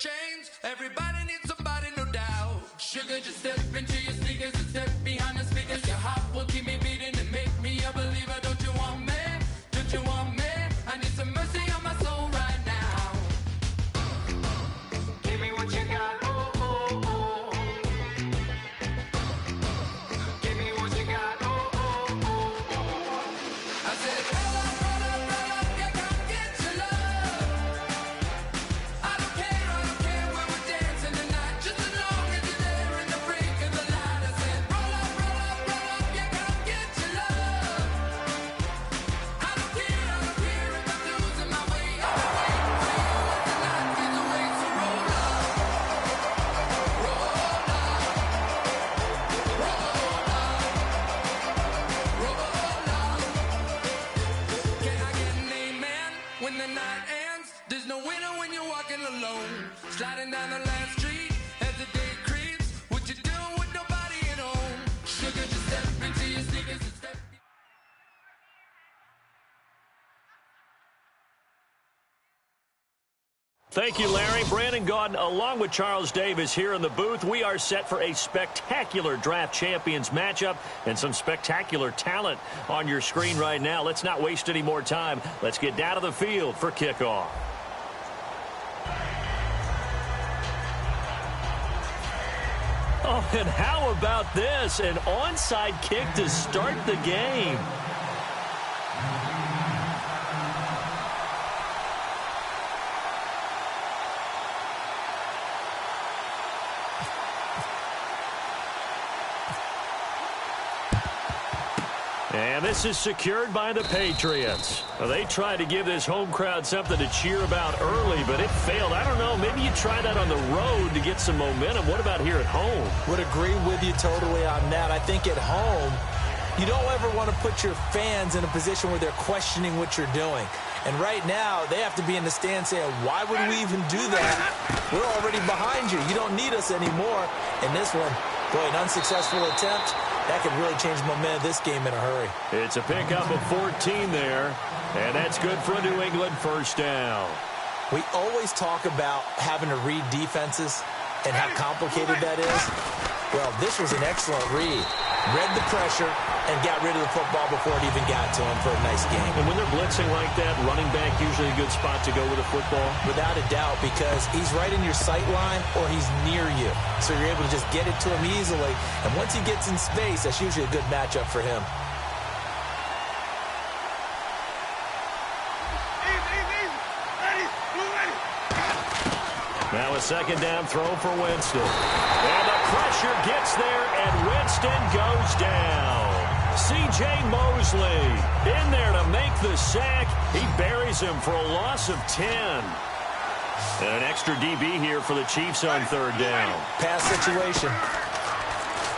change. Everybody needs somebody, no doubt. Sugar, just step into your sneakers and step behind the speakers. Your heart will keep me beating and make me a believer. Don't you want me? Don't you want me? I need some mercy on my soul right now. Give me what you got. Oh, oh, oh. Give me what you got. Oh, oh, oh. I said, roll up, yeah, come get your love. I don't care where we're dancing tonight, just as long as you're there in the break of the light. I said, roll up, yeah, come get your love. I don't care if I'm losing my way. I've been waiting for you as the night fades away. So roll up, roll up, roll up, roll up. Can I get an amen when the night ends? There's no winner when you're walking alone. Sliding down the last street as the day creeps. What you doing with nobody at home? Sugar, just step into your sneakers and step. Thank you, Larry. Brandon Gaudin, along with Charles Davis here in the booth. We are set for a spectacular draft champions matchup and some spectacular talent on your screen right now. Let's not waste any more time. Let's get down to the field for kickoff. Oh, and how about this? An onside kick to start the game. And this is secured by the Patriots. Well, they tried to give this home crowd something to cheer about early, but it failed. I don't know. Maybe you try that on the road to get some momentum. What about here at home? Would agree with you totally on that. I think at home, you don't ever want to put your fans in a position where they're questioning what you're doing. And right now, they have to be in the stand saying, why would we even do that? We're already behind you. You don't need us anymore. And this one, boy, an unsuccessful attempt. That could really change the momentum of this game in a hurry. It's a pickup of 14 there, and that's good for a New England first down. We always talk about having to read defenses and how complicated that is. Well, this was an excellent read. Read the pressure and got rid of the football before it even got to him for a nice game. And when they're blitzing like that, running back usually a good spot to go with a football? Without a doubt, because he's right in your sight line or he's near you. So you're able to just get it to him easily. And once he gets in space, that's usually a good matchup for him. Now a second down throw for Winston. And the pressure gets there, and Winston goes down. C.J. Mosley in there to make the sack. He buries him for a loss of 10. And an extra DB here for the Chiefs on third down. Pass situation.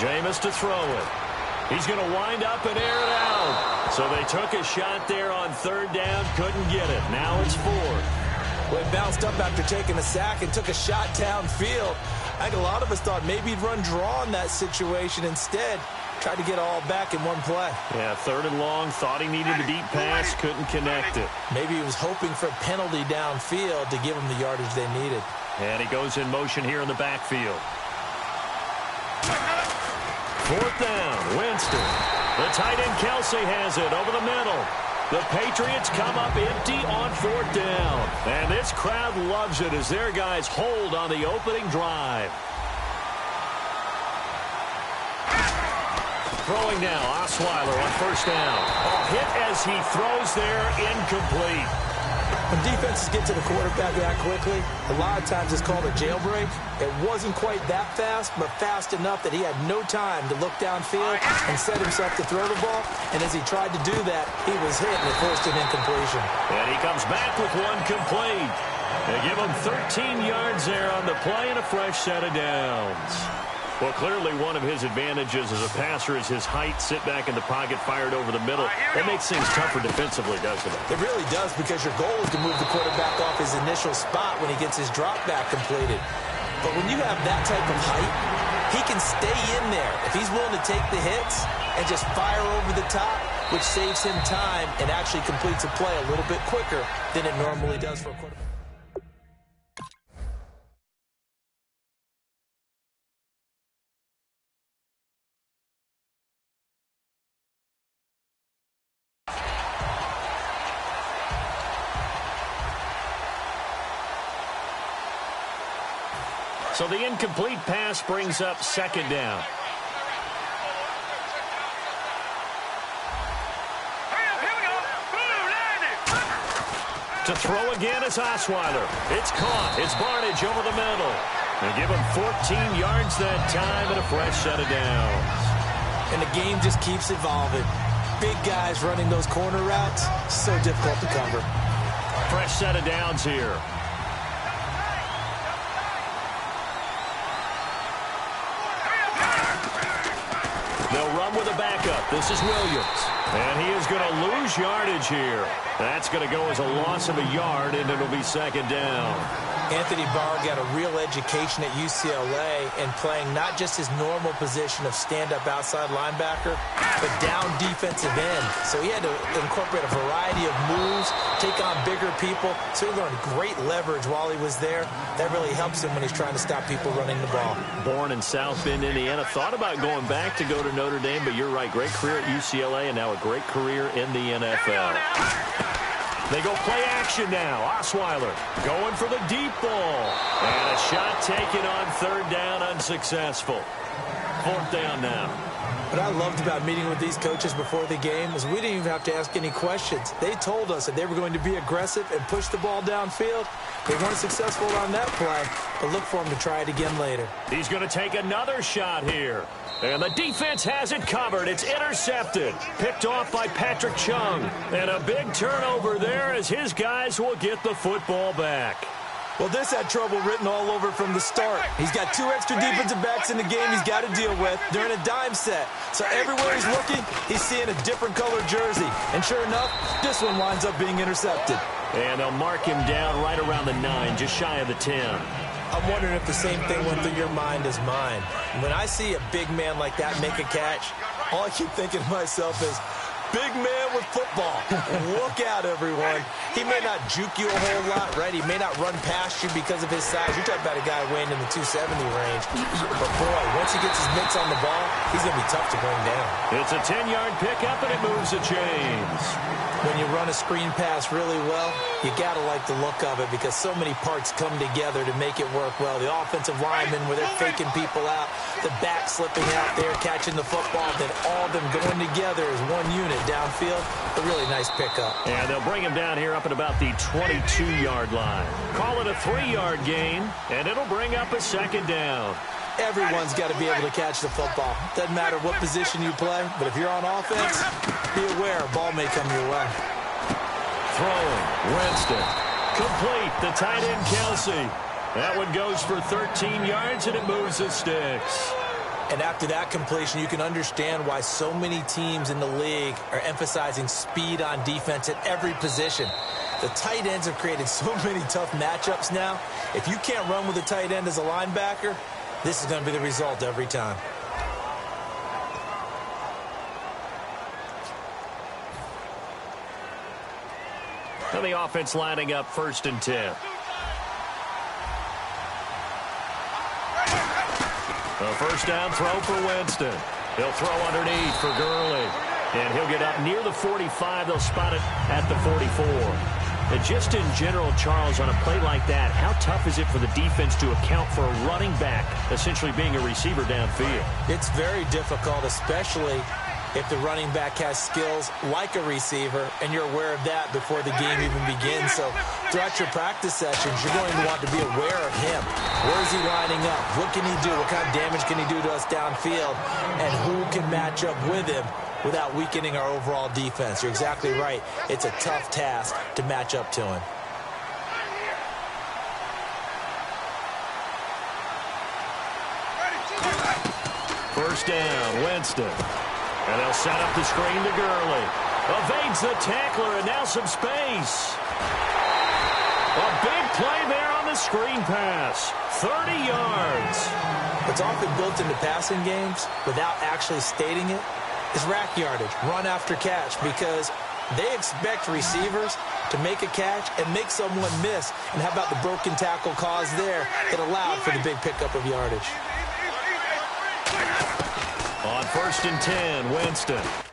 Jameis to throw it. He's going to wind up and air it out. So they took a shot there on third down, couldn't get it. Now it's fourth. Well, he bounced up after taking a sack and took a shot downfield. I think a lot of us thought maybe he'd run draw in that situation. Instead, tried to get all back in one play. Yeah, third and long, thought he needed a deep pass, couldn't connect it. Maybe he was hoping for a penalty downfield to give him the yardage they needed. And he goes in motion here in the backfield. Fourth down, Winston. The tight end Kelsey has it over the middle. The Patriots come up empty on fourth down. And this crowd loves it as their guys hold on the opening drive. Throwing now, Osweiler on first down. A hit as he throws there, incomplete. When defenses get to the quarterback that quickly, a lot of times it's called a jailbreak. It wasn't quite that fast, but fast enough that he had no time to look downfield and set himself to throw the ball. And as he tried to do that, he was hit and it forced an incompletion. And he comes back with one complete. They give him 13 yards there on the play and a fresh set of downs. Well, clearly one of his advantages as a passer is his height. Sit back in the pocket, fired over the middle. That makes things tougher defensively, doesn't it? It really does, because your goal is to move the quarterback off his initial spot when he gets his drop back completed. But when you have that type of height, he can stay in there if he's willing to take the hits and just fire over the top, which saves him time and actually completes a play a little bit quicker than it normally does for a quarterback. So the incomplete pass brings up second down. To throw again is Osweiler. It's caught. It's Barnage over the middle. They give him 14 yards that time and a fresh set of downs. And the game just keeps evolving. Big guys running those corner routes, so difficult to cover. Fresh set of downs here. They'll run with a backup. This is Williams. And he is going to lose yardage here. That's going to go as a loss of a yard, and it'll be second down. Anthony Barr got a real education at UCLA in playing not just his normal position of stand-up outside linebacker, but down defensive end. So he had to incorporate a variety of moves, take on bigger people. So he learned great leverage while he was there. That really helps him when he's trying to stop people running the ball. Born in South Bend, Indiana. Thought about going back to go to Notre Dame, but you're right. Great career at UCLA and now a great career in the NFL. They go play action now. Osweiler going for the deep ball. And a shot taken on third down, unsuccessful. Fourth down now. What I loved about meeting with these coaches before the game is we didn't even have to ask any questions. They told us that they were going to be aggressive and push the ball downfield. They weren't successful on that play, but look for them to try it again later. He's going to take another shot here. And the defense has it covered. It's intercepted. Picked off by Patrick Chung. And a big turnover there as his guys will get the football back. Well, this had trouble written all over from the start. He's got two extra defensive backs in the game he's got to deal with. They're in a dime set. So everywhere he's looking, he's seeing a different colored jersey. And sure enough, this one winds up being intercepted. And they'll mark him down right around the 9, just shy of the 10. I'm wondering if the same thing went through your mind as mine. When I see a big man like that make a catch, all I keep thinking to myself is, big man with football. Look out, everyone. He may not juke you a whole lot, right? He may not run past you because of his size. You're talking about a guy weighing in the 270 range. But, boy, once he gets his mitts on the ball, he's going to be tough to bring down. It's a 10-yard pickup, and it moves the chains. When you run a screen pass really well, you got to like the look of it because so many parts come together to make it work well. The offensive linemen, where they're faking people out, the back slipping out there, catching the football, then all of them going together as one unit downfield. A really nice pickup. And they'll bring him down here up at about the 22-yard line. Call it a 3-yard gain, and it'll bring up a second down. Everyone's got to be able to catch the football. Doesn't matter what position you play, but if you're on offense, be aware a ball may come your way. Throwing, Winston. Complete, the tight end, Kelsey. That one goes for 13 yards, and it moves the sticks. And after that completion, you can understand why so many teams in the league are emphasizing speed on defense at every position. The tight ends have created so many tough matchups now. If you can't run with a tight end as a linebacker, this is going to be the result every time. And the offense lining up 1st and 10. A first down throw for Winston. He'll throw underneath for Gurley. And he'll get up near the 45. They'll spot it at the 44. And just in general, Charles, on a play like that, how tough is it for the defense to account for a running back essentially being a receiver downfield? It's very difficult, especially if the running back has skills like a receiver, and you're aware of that before the game even begins. So throughout your practice sessions, you're going to want to be aware of him. Where is he lining up? What can he do? What kind of damage can he do to us downfield? And who can match up with him without weakening our overall defense? You're exactly right. It's a tough task to match up to him. First down, Winston. And they'll set up the screen to Gurley. Evades the tackler, and now some space. A big play there on the screen pass. 30 yards. What's often built into passing games, without actually stating it, is rack yardage, run after catch, because they expect receivers to make a catch and make someone miss. And how about the broken tackle cause there that allowed for the big pickup of yardage? On 1st and 10, Winston.